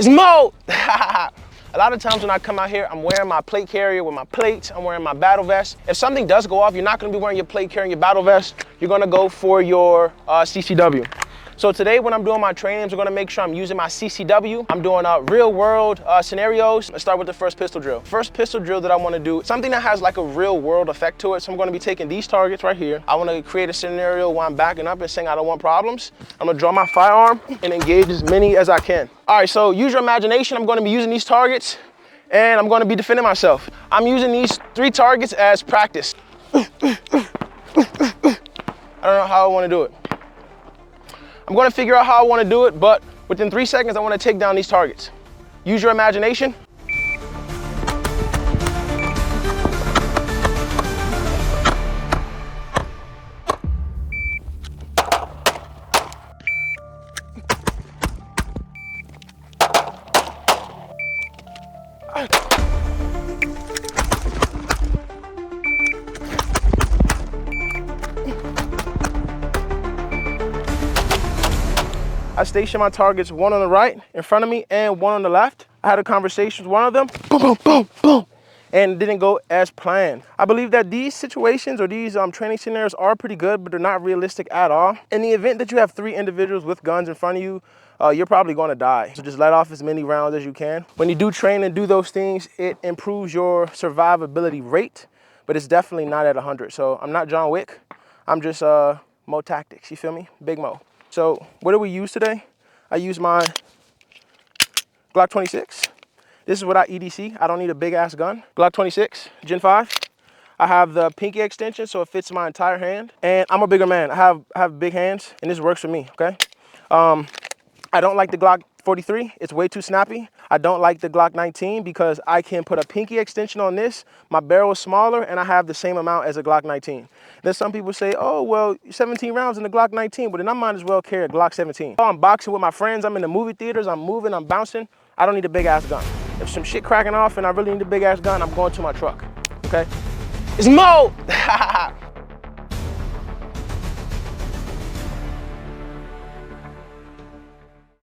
It's Mo! A lot of times when I come out here, I'm wearing my plate carrier with my plates, I'm wearing my battle vest. If something does go off, you're not gonna be wearing your plate carrier and your battle vest, you're gonna go for your CCW. So today when I'm doing my trainings, I'm gonna make sure I'm using my CCW. I'm doing real world scenarios. Let's start with the first pistol drill. First pistol drill that I wanna do, something that has like a real world effect to it. So I'm gonna be taking these targets right here. I wanna create a scenario where I'm backing up and saying I don't want problems. I'm gonna draw my firearm and engage as many as I can. All right, so use your imagination. I'm gonna be using these targets and I'm gonna be defending myself. I'm using these 3 targets as practice. I don't know how I wanna do it. I'm gonna figure out how I wanna do it, but within 3 seconds, I wanna take down these targets. Use your imagination. I stationed my targets, one on the right in front of me and one on the left. I had a conversation with one of them, boom, boom, boom, boom, and it didn't go as planned. I believe that these situations or these training scenarios are pretty good, but they're not realistic at all. In the event that you have 3 individuals with guns in front of you, you're probably gonna die. So just let off as many rounds as you can. When you do train and do those things, it improves your survivability rate, but it's definitely not at 100. So I'm not John Wick, I'm just Mo Tactics, you feel me? Big Mo. So what do we use today? I use my Glock 26. This is without EDC. I don't need a big ass gun. Glock 26, Gen 5. I have the pinky extension so it fits my entire hand. And I'm a bigger man. I have big hands and this works for me, okay? I don't like the Glock 43. It's way too snappy. I don't like the Glock 19 because I can put a pinky extension on this. My barrel is smaller and I have the same amount as a Glock 19. Then some people say, oh, well, 17 rounds in the Glock 19, but then I might as well carry a Glock 17. I'm boxing with my friends. I'm in the movie theaters. I'm moving, I'm bouncing. I don't need a big ass gun. If some shit cracking off and I really need a big ass gun, I'm going to my truck, okay? It's Mo!